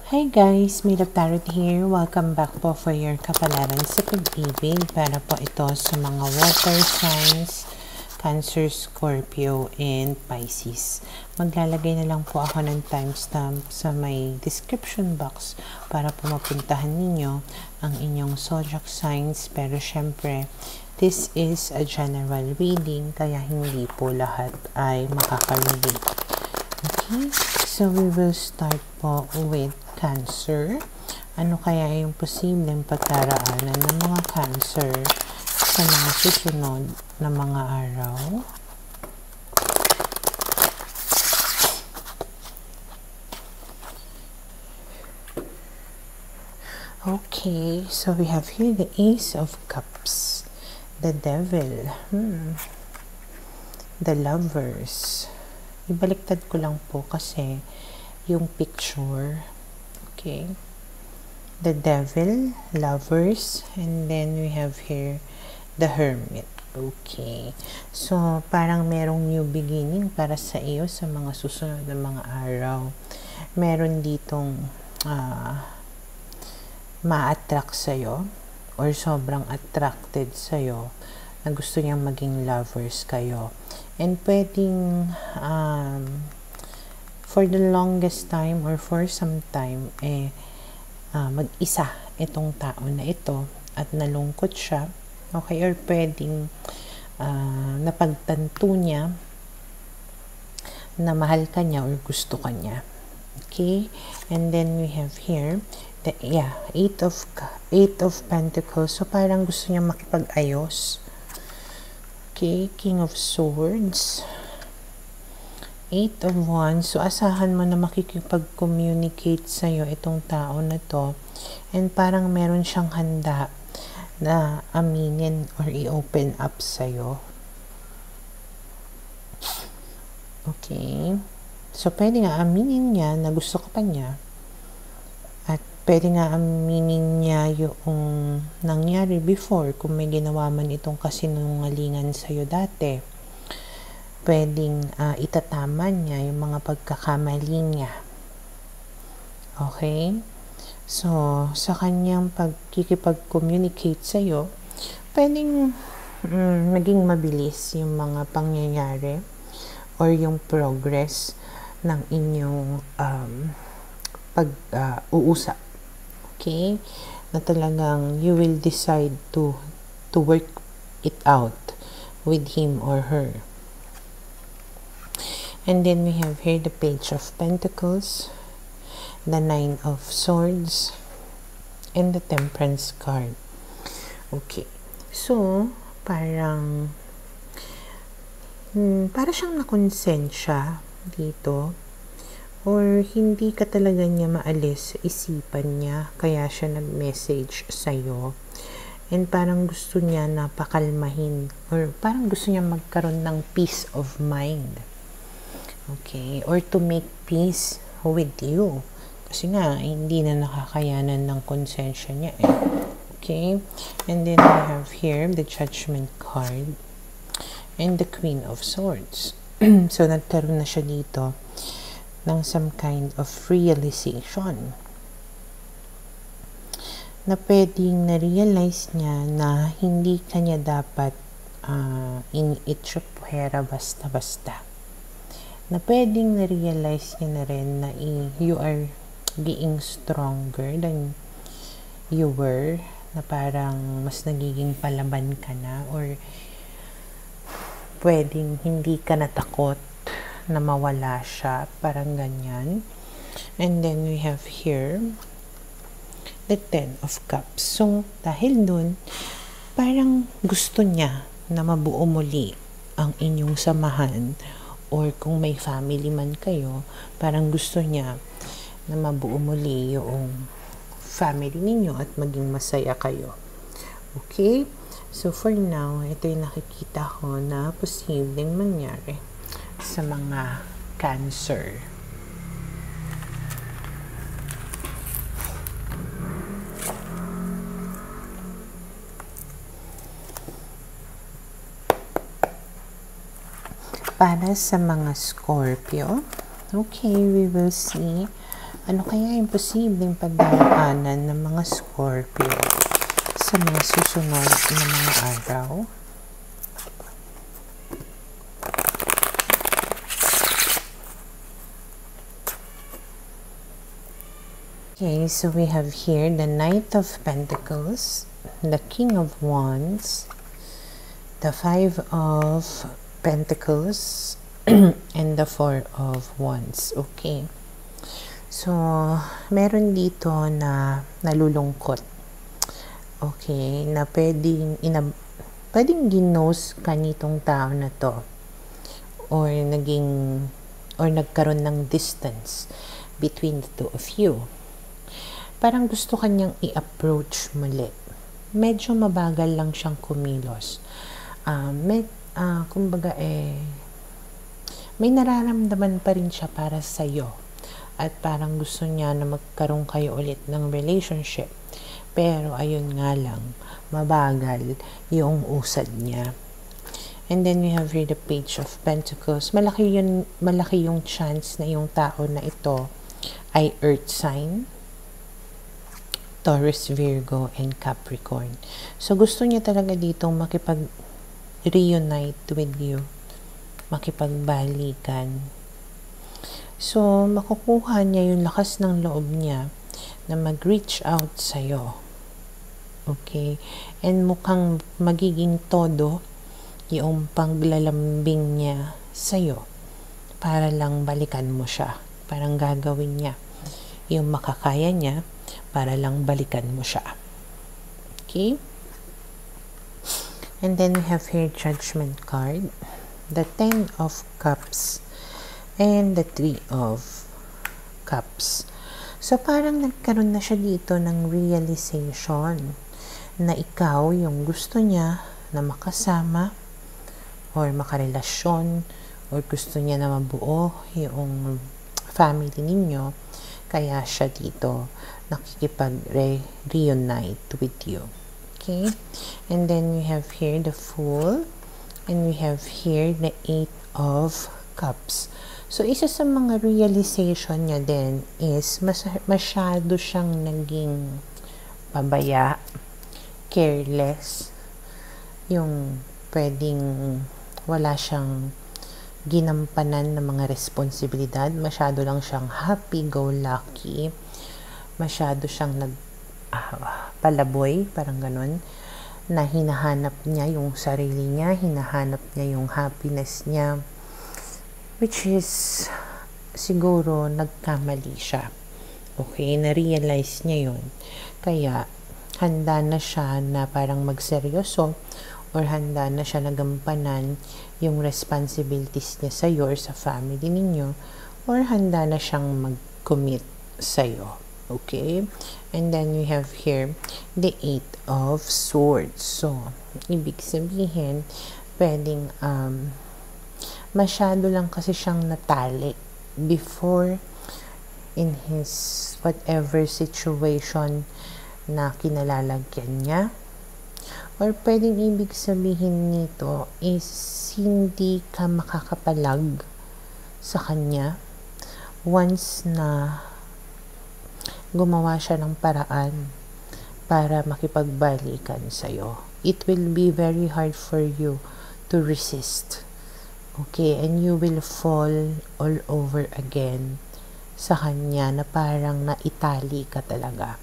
Hi guys, May Love Tarot here. Welcome back po for your kapalaran sa pag-ibig para po ito sa mga water signs, Cancer, Scorpio, and Pisces. Maglalagay na lang po ako ng timestamp sa may description box para po mapuntahan ninyo ang inyong zodiac signs. Pero syempre, this is a general reading kaya hindi po lahat ay makaka-relate. Okay, so we will start po with Cancer. Ano kaya yung posibleng pagdaraanan ng mga Cancer sa mga susunod na mga araw? Okay, so we have here the Ace of Cups, the Devil, the Lovers. Ibaliktad ko lang po kasi yung picture. Okay. The Devil, Lovers, and then we have here the Hermit. Okay. So, parang merong new beginning para sa iyo sa mga susunod na mga araw. Meron ditong ma-attract sa'yo or sobrang attracted sa'yo na gusto niyang maging lovers kayo. And pwedeng for the longest time or for some time mag-isa itong tao na ito at nalungkot siya. Okay, or pwedeng napagtanto niya na mahal ka niya or gusto ka niya. Okay, and then we have here the Eight of Pentacles. So parang gusto niya makipag-ayos. Okay, King of Swords, Eight of Wands. So, asahan mo na makikipag-communicate sa'yo itong tao na to. And parang meron siyang handa na aminin or i-open up sa'yo. Okay. So, pwede nga aminin niya na gusto ka pa niya. At pwede nga aminin niya yung nangyari before kung may ginawa man itong kasinungalingan sa'yo dati. Pwedeng itatama niya yung mga pagkakamali niya. Okay? So, sa kanyang pagkikipag-communicate sa'yo, pwedeng maging mabilis yung mga pangyayari or yung progress ng inyong pag-uusap. Okay? Na talagang you will decide to work it out with him or her. And then we have here the Page of Pentacles, the Nine of Swords, and the Temperance card. Okay. So, para siyang nakonsensya dito. Or hindi ka talaga niya maalis sa isipan niya, kaya siya nag-message sa'yo. And parang gusto niya na pakalmahin, or parang gusto niya magkaroon ng peace of mind. Okay, or to make peace with you. Kasi nga, hindi na nakakayanan ng konsensya niya eh. Okay, and then we have here the Judgment card and the Queen of Swords. So, nagkaroon na siya dito ng some kind of realization na pwedeng na-realize niya na hindi kanya dapat in-itchupwera basta-basta. Na pwedeng na-realize niya na rin na you are being stronger than you were, na parang mas nagiging palaban ka na, or pwedeng hindi ka natakot na mawala siya, parang ganyan. And then we have here the Ten of Cups. So, dahil dun, parang gusto niya na mabuo muli ang inyong samahan. Or kung may family man kayo, parang gusto niya na mabuo muli yung family ninyo at maging masaya kayo. Okay? So, for now, ito yung nakikita ko na posibleng mangyari sa mga Cancer. Para sa mga Scorpio, okay, we will see Ano kaya yung posibleng pagdaraanan ng mga Scorpio sa mga susunod na mga araw? Okay, so we have here the Knight of Pentacles, the King of Wands, the Five of Pentacles, and the Four of Wands. Okay. So, meron dito na nalulungkot. Okay, na pwedeng ginos ka nitong tao na to. Or nagkaroon ng distance between the two of you. Parang gusto kanyang i-approach muli. Medyo mabagal lang siyang kumilos. Kumbaga may nararamdaman pa rin siya para sa'yo. At parang gusto niya na magkaroon kayo ulit ng relationship. Pero ayun nga lang, mabagal yung usad niya. And then we have here the Page of Pentacles. Malaki yung chance na yung tao na ito ay Earth sign, Taurus, Virgo, and Capricorn. So, gusto niya talaga ditong makipag-reunite with you. Makipagbalikan. So, makukuha niya yung lakas ng loob niya na mag-reach out sa'yo. Okay? And mukhang magiging todo yung paglalambing niya sa'yo para lang balikan mo siya. Parang gagawin niya yung makakaya niya para lang balikan mo siya. Okay? And then we have here Judgment card, the 10 of Cups, and the 3 of Cups. So, parang nagkaroon na siya dito ng realization na ikaw yung gusto niya na makasama or makarelasyon or gusto niya na mabuo yung family ninyo. Kaya siya dito nakikipag-reunite with you. Okay? And then we have here the Fool. And we have here the 8 of Cups. So, isa sa mga realization niya din is masyado siyang naging pabaya, careless, yung pwedeng wala siyang ginampanan ng mga responsibilidad. Masyado lang siyang happy-go-lucky. Masyado siyang palaboy, parang ganun, na hinahanap niya yung sarili niya, hinahanap niya yung happiness niya, which is siguro nagkamali siya. Okay, na-realize niya yun. Kaya, handa na siya na parang magseryoso or handa na siya nagampanan yung responsibilities niya sa'yo or sa family ninyo, or handa na siyang mag-commit sa'yo. Okay? And then we have here the 8 of Swords. So, ibig sabihin, pwedeng masyado lang kasi siyang natali before in his whatever situation na kinalalagyan niya. Or pwedeng ibig sabihin nito is hindi ka makakapalag sa kanya once na gumawa siya ng paraan para makipagbalikan sa'yo. It will be very hard for you to resist. Okay? And you will fall all over again sa kanya na parang naitali ka talaga.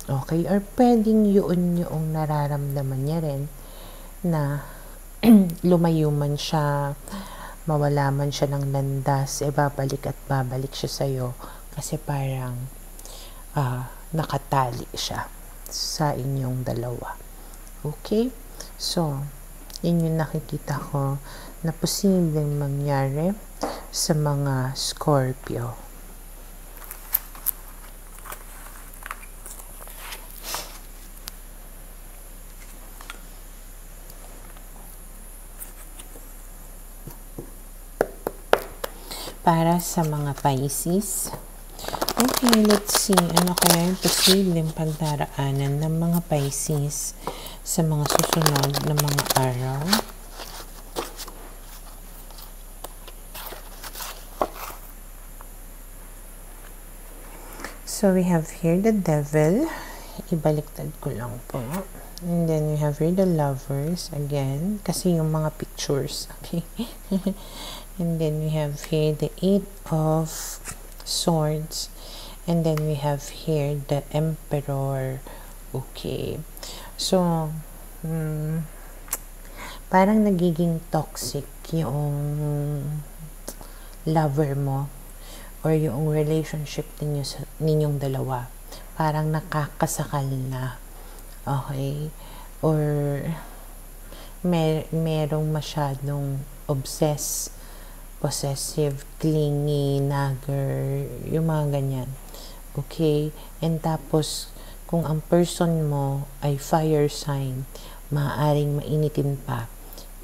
Okay? Or pwedeng yun yung nararamdaman niya rin na lumayo man siya, mawala man siya ng landas, babalik at babalik siya sa'yo kasi parang nakatali siya sa inyong dalawa. Okay? So, yun yung nakikita ko na posibleng mangyari sa mga Scorpio. Para sa mga Pisces, okay, let's see. Ano kaya yung posibleng pagdaraanan ng mga Pisces sa mga susunod na mga araw? So we have here the devil. Ibaliktad ko lang po. And then we have here the lovers again. Kasi yung mga pictures. Okay. And then we have here the 8 of swords. And then we have here the emperor. Okay. So, parang nagiging toxic yung lover mo or yung relationship ninyong dalawa. Parang nakakasakal na. Okay? Or merong masyadong possessive, clingy, nagger, yung mga ganyan. Okay? And tapos, kung ang person mo ay fire sign, maaaring mainitin pa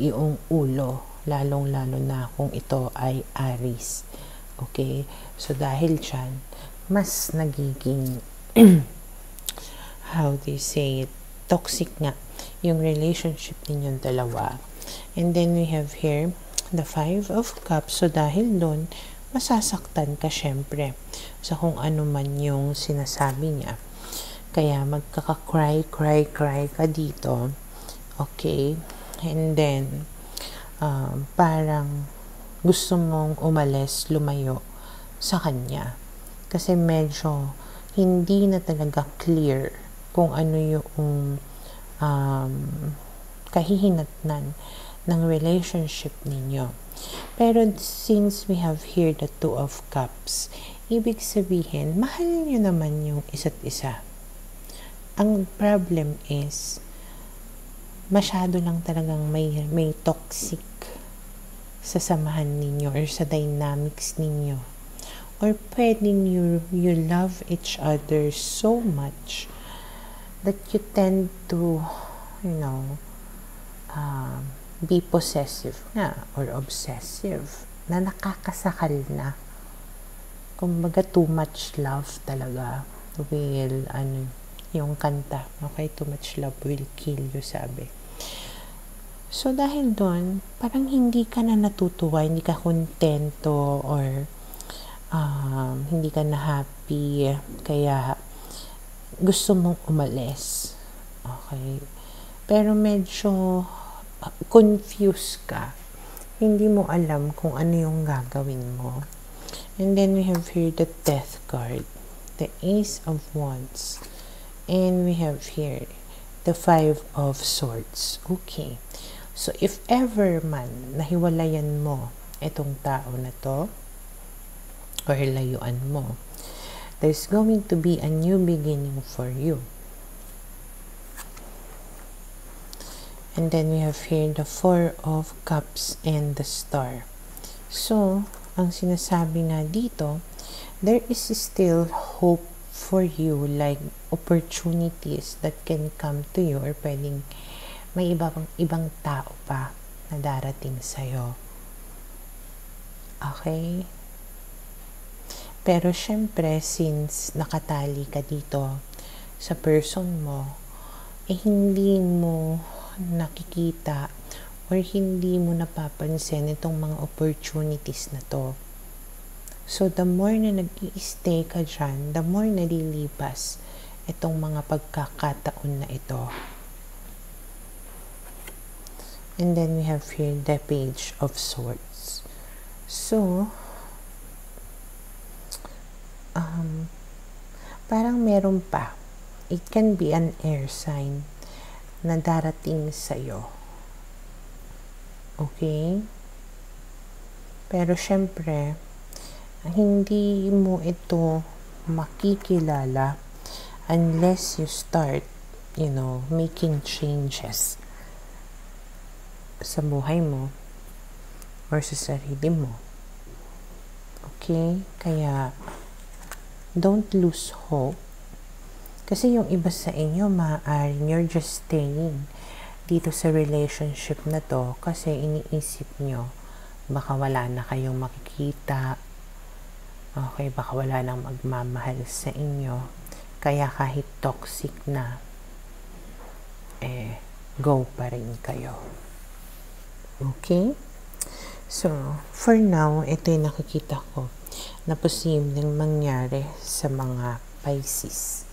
yung ulo, lalong-lalo na kung ito ay Aries. Okay? So, dahil dyan, mas nagiging, how do you say it, toxic nga yung relationship ninyong dalawa. And then, we have here, the 5 of Cups. So, dahil doon, masasaktan ka syempre sa kung ano man yung sinasabi niya. Kaya magkaka-cry ka dito. Okay? And then, parang gusto mong umalis, lumayo sa kanya. Kasi medyo hindi na talaga clear kung ano yung kahihinatnan ng relationship ninyo. Pero since we have here the 2 of Cups, ibig sabihin, mahal nyo naman yung isa't isa. Ang problem is, masyado lang talagang may toxic sa samahan ninyo or sa dynamics ninyo. Or pwedeng you love each other so much that you tend to, be possessive na or obsessive na nakakasakal na. Kumbaga, too much love talaga will, yung kanta, okay, too much love will kill you, sabi. So, dahil doon, parang hindi ka na natutuwa, hindi ka kontento, or hindi ka na happy, kaya gusto mong umalis. Okay? Pero medyo confused ka. Hindi mo alam kung ano yung gagawin mo. And then we have here the Death card, the Ace of Wands, and we have here the 5 of Swords. Okay. So, if ever man nahiwalayan mo itong tao na to, or layuan mo, there's going to be a new beginning for you. And then we have here the 4 of Cups and the Star. So, ang sinasabi nga dito, there is still hope for you, like opportunities that can come to you, or pwedeng may ibang tao pa na darating sa'yo. Okay? Pero syempre, since nakatali ka dito sa person mo, hindi mo nakikita or hindi mo napapansin itong mga opportunities na to. So, the more na nag-i-stay ka dyan, the more nalilipas itong mga pagkakataon na ito. And then we have here the Page of Swords. So, parang meron pa. It can be an air sign na darating sa'yo. Okay? Pero syempre, hindi mo ito makikilala unless you start, making changes sa buhay mo or sa sarili mo. Okay? Kaya, don't lose hope. Kasi yung iba sa inyo, maaaring you're just staying dito sa relationship na to kasi iniisip nyo, baka wala na kayong makikita. Okay, baka wala nang magmamahal sa inyo. Kaya kahit toxic na, go pa rin kayo. Okay? So, for now, ito yung nakikita ko na posibleng mangyari sa mga Pisces.